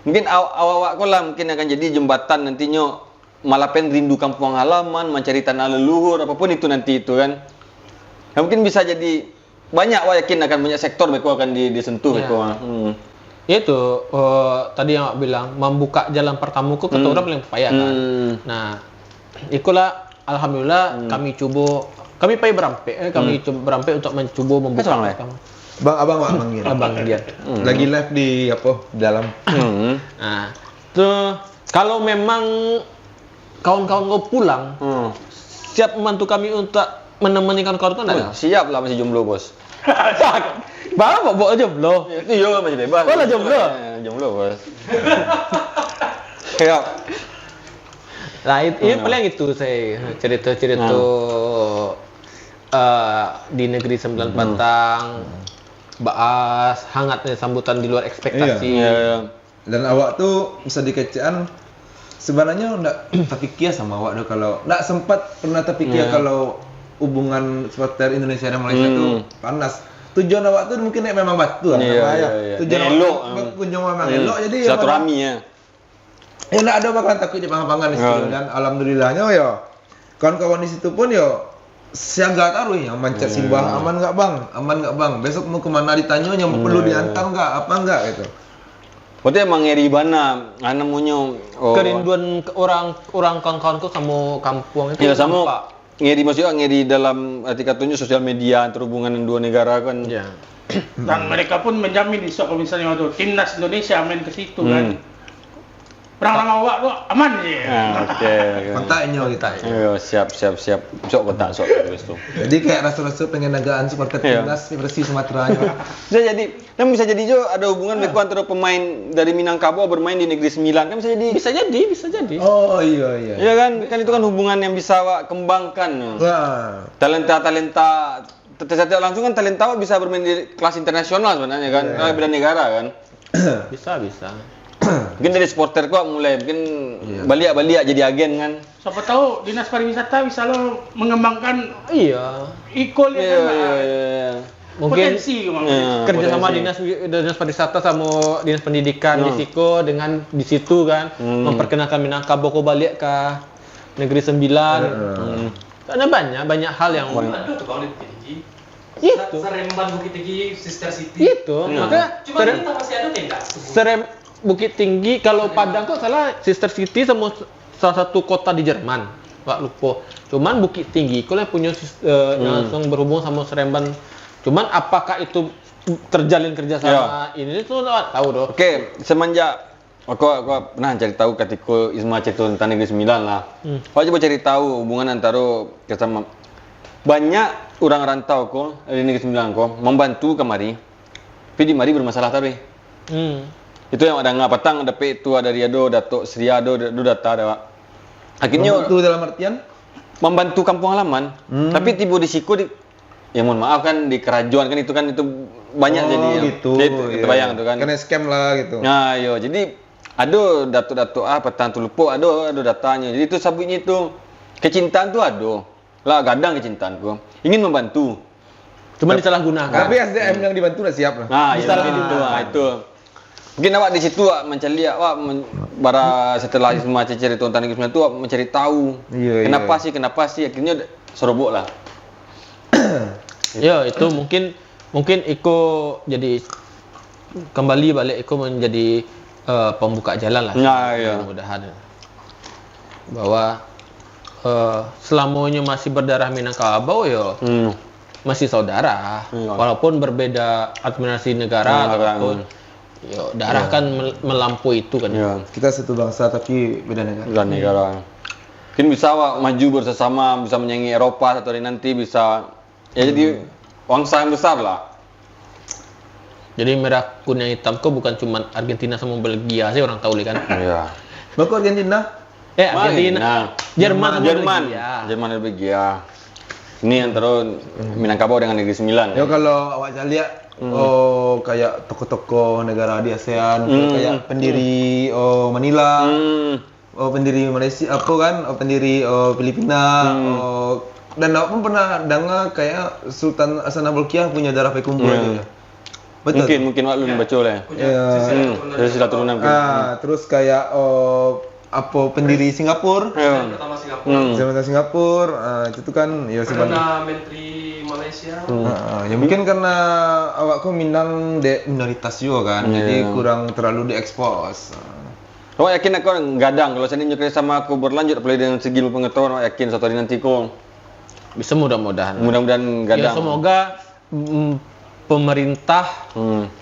mungkin awak-awak kok lah mungkin akan jadi jembatan nantinya malah pengen rindu kampung halaman, mencari tanah leluhur apapun itu nanti itu kan. Ya, mungkin bisa jadi banyak wah yakin akan banyak sektor mereka akan disentuh mereka. Itu tadi yang bilang membuka jalan pertamuku ke orang paling payah kan. Nah, itulah alhamdulillah kami pergi berampe untuk mencoba membuka pertama. Abang dia. Lagi live di dalam. Nah, tuh kalau memang kawan-kawan kau pulang, siap membantu kami untuk menemani kawan-kawan itu ada? Siap lah, masih jomblo bos. Bapak bawa jomblo. Iya masih bebas. Kau lah jomblo. Jomblo bos. Siap. Nah, ini paling itu saya cerita-cerita di Negeri Sembilan Batang, Baas, hangatnya sambutan di luar ekspektasi. Iya. Dan awak tuh bisa dikecaan sebenarnya enggak terpikir sama awak tuh kalau enggak sempat pernah terpikir kalau hubungan supporter Indonesia dan Malaysia tuh panas. Tujuan awak tuh mungkin memang batu lah. Tujuan elok. Kunjung memang elok jadi silaturahmi ya. Ya enggak ada bakalan takut di pangan di situ dan alhamdulillahnya ya kawan-kawan di situ pun ya siaga taruh yang mancat simbah aman enggak bang besok mau kemana ditanya yang perlu diantar enggak apa enggak gitu. Berarti emang ngeri bana, namanya kerinduan orang kawan-kawanku sama kampung itu. Ya sama ngeri maksudnya ngeri dalam arti katanya sosial media terhubungan dua negara kan. Ya. Dan mereka pun menjamin kalau misalnya waktu timnas Indonesia main ke situ kan. Perang sama awak tuh aman sih. Oke. Kontaknya kita. Iya, siap. Sok kontak sok terus tuh. Jadi kayak rasa-rasa pengen nagaan supporter timnas versi Sumatera. Bisa jadi juga ada hubungan antara pemain dari Minangkabau bermain di Negeri Sembilan kan bisa jadi. Oh iya. Iya kan itu kan hubungan yang bisa wak kembangkan. Wah. Talenta secara langsung kan talenta bisa bermain di kelas internasional sebenarnya kan. Kalau beda negara kan. Bisa. Mungkin dari supporter kok mulai mungkin balik jadi agen kan. Siapa tahu dinas pariwisata bisa lo mengembangkan ikol ya kan. Mungkin Potensi kerjasama dinas pariwisata sama dinas pendidikan di Siko dengan di situ kan memperkenalkan Minangkabau kok balik ke Negeri Sembilan. Karena banyak hal yang Ada tuh kalau di tinggi. itu. Seremban Bukit Tinggi, Sister City. Itu. Maka Cuma kita masih ada tidak? Bukit Tinggi kalau Padang kok salah Sister City sama salah satu kota di Jerman. Pak lupa. Cuman Bukit Tinggi kalau punya langsung berhubung sama Seremban. Cuman apakah itu terjalin kerjasama ini tuh tahu doh. Oke, semenjak aku pernah cari tahu ketika Isma cerita tentang Negeri Sembilan lah. Aku coba cari tahu hubungan antara kerjasama banyak orang rantau kok dari Negeri Sembilan kok membantu kemari. Tapi di mari bermasalah tadi. Itu yang ada ngapatang ada itu ada Riado, Datuk Sriado, data ada. Akhirnya itu dalam artian membantu kampung halaman. Tapi tiba di siku ya mohon maaf kan di kerajaan kan itu banyak jadi. gitu. Kita bayang tuh kan. Kena scam lah gitu. Nah, yo, jadi ada datuk-datuk petang tu lupa, ada datanya. Jadi itu sabutnya itu kecintaan tu ada. Lah gadang kecintaan tu. Ingin membantu. Cuma disalahgunakan. Tapi SDM yang dibantu udah siap lah. Nah, itu. Mungkin awak di situ mencari awak bara setelah semua cerita tentang Negeri Sembilan itu awak mencari tahu. Iya, Kenapa sih akhirnya serobok lah. Ya, itu mungkin Iko jadi kembali balik Iko menjadi pembuka jalan lah. Ya, iya. Mudah-mudahan bahwa selamanya masih berdarah Minangkabau ya masih saudara. Walaupun berbeda administrasi negara ataupun darah kan melampaui itu kan. Ya. Kita satu bangsa tapi beda negara. Dan negara. Mungkin bisa awak maju bersama, bisa menyaingi Eropa satu hari nanti bisa jadi bangsa yang besar lah. Jadi merah kuning hitam kok bukan cuma Argentina sama Belgia sih orang tahu kan. Iya. Baku Argentina? Argentina, Jerman, Jerman dan Belgia. Ini yang terus Minangkabau dengan Negeri Sembilan. Ya kalau awak lihat kayak tokoh-tokoh negara di ASEAN, kayak pendiri Manila, pendiri Malaysia, pendiri Filipina, dan awak pun pernah dengar kayak Sultan Hasan Bolkiah punya darah pekumpul aja. Betul. Mungkin wak lu baca lah. Dari sila turunan. Terus kayak pendiri Singapura. Pertama Singapura. Zaman Singapura, itu kan ya sebenarnya. Karena Menteri Malaysia. Ya mungkin karena awakku Minang minoritas juga kan, jadi kurang terlalu diekspos. Awak yakin aku gadang kalau seandainya kerja sama aku berlanjut apalagi dengan segi pengetahuan, awak yakin suatu hari nanti kau bisa mudah-mudahan. Mudah-mudahan gadang. Ya semoga pemerintah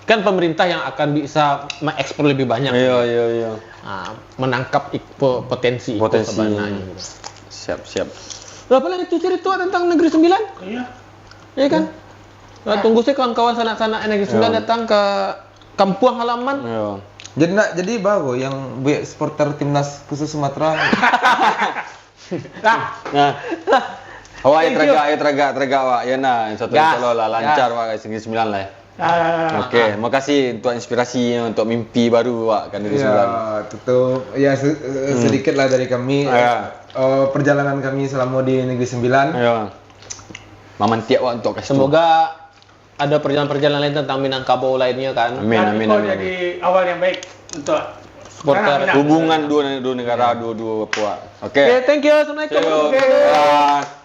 kan pemerintah yang akan bisa mengekspor lebih banyak. Iya. Nah, menangkap potensi sebenarnya. Siap. Berapa lagi itu cerita tentang Negeri Sembilan? Iya kan? Nah, tunggu sih kawan-kawan sanak-sanak Negeri Sembilan datang ke kampung halaman. Iya. Jadi bago yang supporter timnas khusus Sumatera. Nah. Awak ayo teraga awak ya nah satu insya-Allah lah lancar awak Negeri Sembilan lah. Oke, makasih untuk inspirasi untuk mimpi baru awak kan Negeri Sembilan. Tutup. Ya sedikit lah dari kami. Perjalanan kami selama di Negeri Sembilan. Iya. Mamantiak awak untuk kasih. Semoga ada perjalanan-perjalanan lain tentang Minangkabau lainnya kan. Amin. Jadi awal yang baik untuk supporter hubungan dua negara dua puak. Oke. Thank you. Assalamualaikum. Bye.